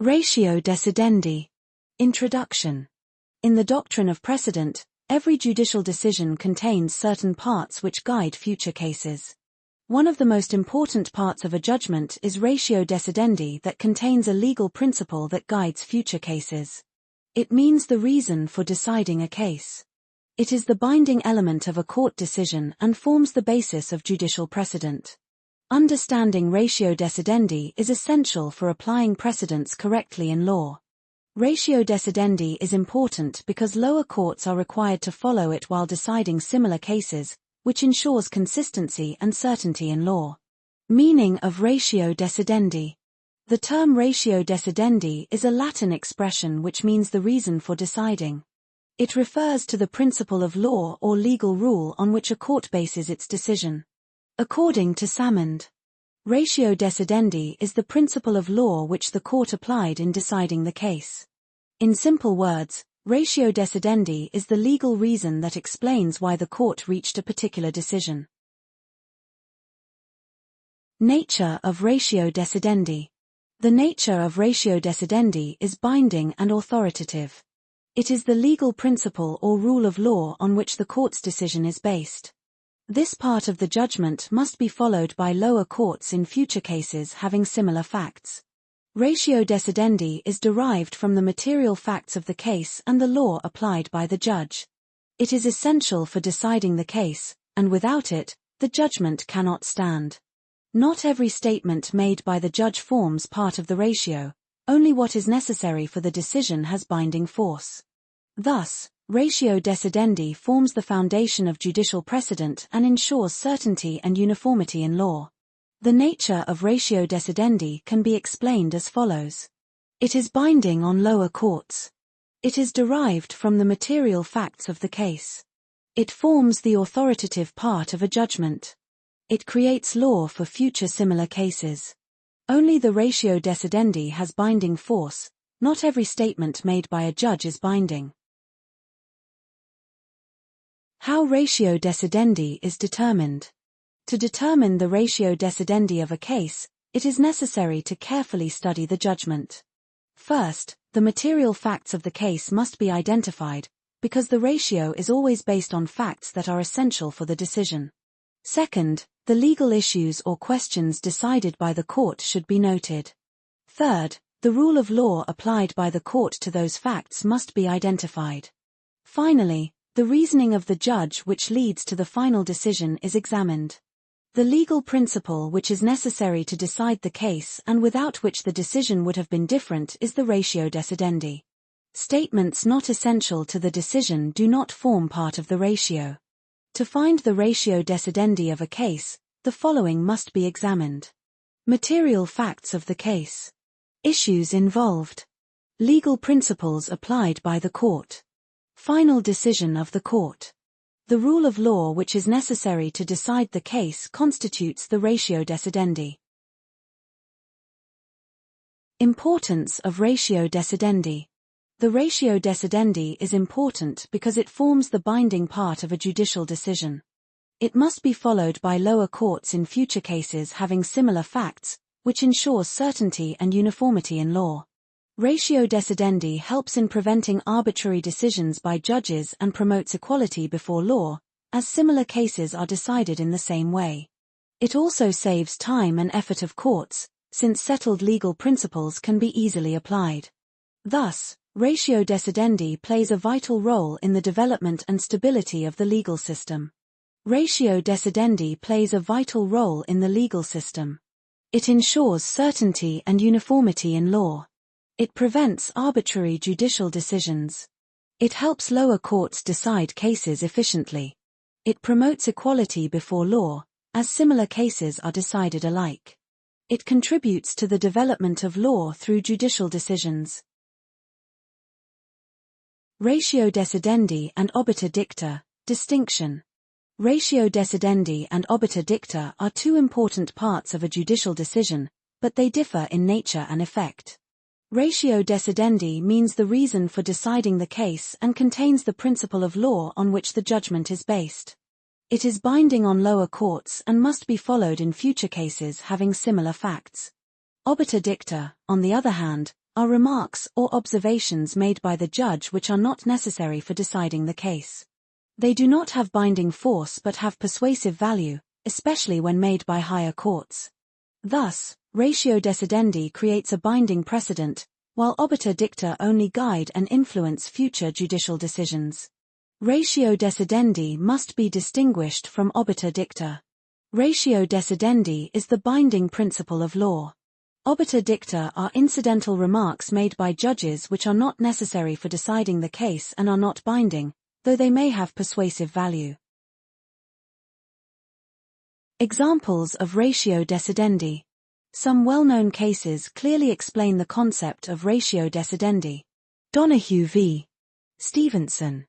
Ratio Decidendi. Introduction. In the doctrine of precedent, every judicial decision contains certain parts which guide future cases. One of the most important parts of a judgment is ratio decidendi, that contains a legal principle that guides future cases. It means the reason for deciding a case. It is the binding element of a court decision and forms the basis of judicial precedent. Understanding ratio decidendi is essential for applying precedents correctly in law. Ratio decidendi is important because lower courts are required to follow it while deciding similar cases, which ensures consistency and certainty in law. Meaning of ratio decidendi. The term ratio decidendi is a Latin expression which means the reason for deciding. It refers to the principle of law or legal rule on which a court bases its decision. According to Salmond, ratio decidendi is the principle of law which the court applied in deciding the case. In simple words, ratio decidendi is the legal reason that explains why the court reached a particular decision. Nature of ratio decidendi. The nature of ratio decidendi is binding and authoritative. It is the legal principle or rule of law on which the court's decision is based. This part of the judgment must be followed by lower courts in future cases having similar facts. Ratio decidendi is derived from the material facts of the case and the law applied by the judge. It is essential for deciding the case, and without it, the judgment cannot stand. Not every statement made by the judge forms part of the ratio, only what is necessary for the decision has binding force. Thus, ratio decidendi forms the foundation of judicial precedent and ensures certainty and uniformity in law. The nature of ratio decidendi can be explained as follows. It is binding on lower courts. It is derived from the material facts of the case. It forms the authoritative part of a judgment. It creates law for future similar cases. Only the ratio decidendi has binding force, not every statement made by a judge is binding. How ratio decidendi is determined. To determine the ratio decidendi of a case, it is necessary to carefully study the judgment. First, the material facts of the case must be identified, because the ratio is always based on facts that are essential for the decision. Second, the legal issues or questions decided by the court should be noted. Third, the rule of law applied by the court to those facts must be identified. Finally, the reasoning of the judge which leads to the final decision is examined. The legal principle which is necessary to decide the case and without which the decision would have been different is the ratio decidendi. Statements not essential to the decision do not form part of the ratio. To find the ratio decidendi of a case, the following must be examined. Material facts of the case. Issues involved. Legal principles applied by the court. Final decision of the court. The rule of law which is necessary to decide the case constitutes the ratio decidendi. Importance of ratio decidendi. The ratio decidendi is important because it forms the binding part of a judicial decision. It must be followed by lower courts in future cases having similar facts, which ensures certainty and uniformity in law. Ratio decidendi helps in preventing arbitrary decisions by judges and promotes equality before law, as similar cases are decided in the same way. It also saves time and effort of courts, since settled legal principles can be easily applied. Thus, ratio decidendi plays a vital role in the development and stability of the legal system. Ratio decidendi plays a vital role in the legal system. It ensures certainty and uniformity in law. It prevents arbitrary judicial decisions. It helps lower courts decide cases efficiently. It promotes equality before law, as similar cases are decided alike. It contributes to the development of law through judicial decisions. Ratio decidendi and obiter dicta. Distinction. Ratio decidendi and obiter dicta are two important parts of a judicial decision, but they differ in nature and effect. Ratio decidendi means the reason for deciding the case and contains the principle of law on which the judgment is based. It is binding on lower courts and must be followed in future cases having similar facts. Obiter dicta, on the other hand, are remarks or observations made by the judge which are not necessary for deciding the case. They do not have binding force but have persuasive value, especially when made by higher courts. Thus, ratio decidendi creates a binding precedent, while obiter dicta only guide and influence future judicial decisions. Ratio decidendi must be distinguished from obiter dicta. Ratio decidendi is the binding principle of law. Obiter dicta are incidental remarks made by judges which are not necessary for deciding the case and are not binding, though they may have persuasive value. Examples of ratio decidendi. Some well-known cases clearly explain the concept of ratio decidendi. Donahue v. Stevenson.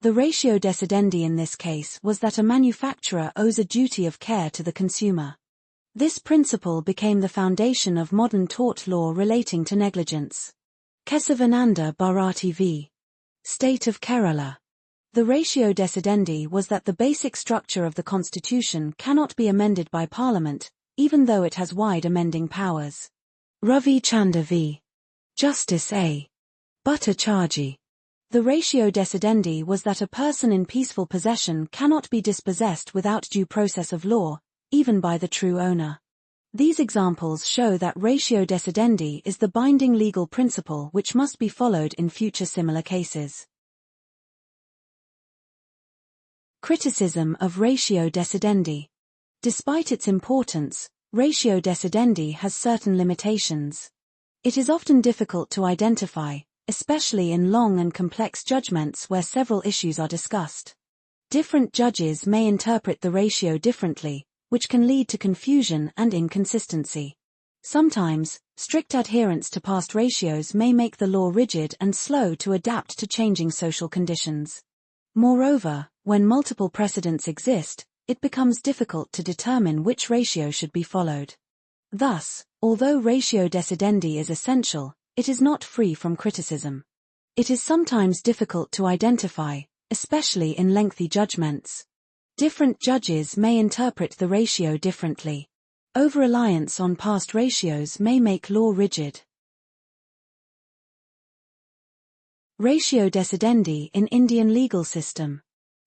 The ratio decidendi in this case was that a manufacturer owes a duty of care to the consumer. This principle became the foundation of modern tort law relating to negligence. Kesavananda Bharati v. State of Kerala. The ratio decidendi was that the basic structure of the constitution cannot be amended by Parliament, even though it has wide amending powers. Ravi Chanda v. Justice A. Bhattacharjee. The ratio decidendi was that a person in peaceful possession cannot be dispossessed without due process of law, even by the true owner. These examples show that ratio decidendi is the binding legal principle which must be followed in future similar cases. Criticism of ratio decidendi. Despite its importance, ratio decidendi has certain limitations. It is often difficult to identify, especially in long and complex judgments where several issues are discussed. Different judges may interpret the ratio differently, which can lead to confusion and inconsistency. Sometimes, strict adherence to past ratios may make the law rigid and slow to adapt to changing social conditions. Moreover, when multiple precedents exist, it becomes difficult to determine which ratio should be followed. Thus, although ratio decidendi is essential, it is not free from criticism. It is sometimes difficult to identify, especially in lengthy judgments. Different judges may interpret the ratio differently. Over-reliance on past ratios may make law rigid. Ratio decidendi in Indian legal system.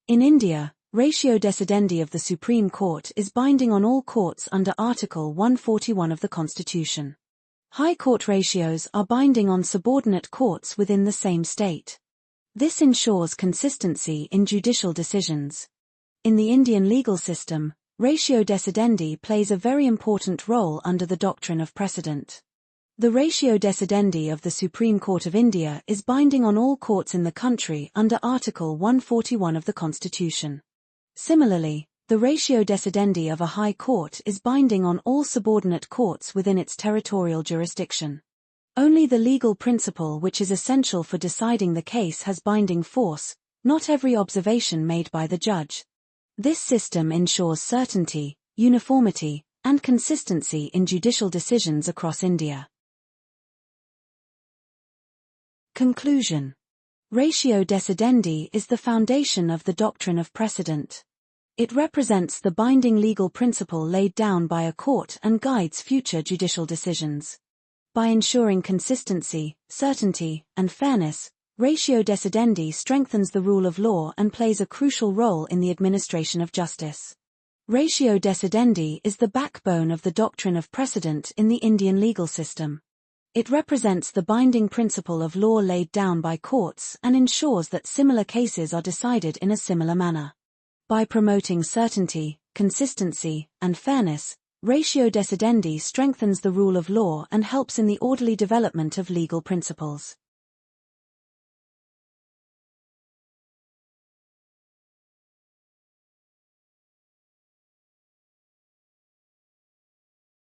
In India, ratio decidendi of the Supreme Court is binding on all courts under Article 141 of the Constitution. High court ratios are binding on subordinate courts within the same state. This ensures consistency in judicial decisions. In the Indian legal system, ratio decidendi plays a very important role under the doctrine of precedent. The ratio decidendi of the Supreme Court of India is binding on all courts in the country under Article 141 of the Constitution. Similarly, the ratio decidendi of a high court is binding on all subordinate courts within its territorial jurisdiction. Only the legal principle which is essential for deciding the case has binding force, not every observation made by the judge. This system ensures certainty, uniformity, and consistency in judicial decisions across India. Conclusion. Ratio decidendi is the foundation of the doctrine of precedent. It represents the binding legal principle laid down by a court and guides future judicial decisions. By ensuring consistency, certainty, and fairness, ratio decidendi strengthens the rule of law and plays a crucial role in the administration of justice. Ratio decidendi is the backbone of the doctrine of precedent in the Indian legal system. It represents the binding principle of law laid down by courts and ensures that similar cases are decided in a similar manner. By promoting certainty, consistency, and fairness, ratio decidendi strengthens the rule of law and helps in the orderly development of legal principles.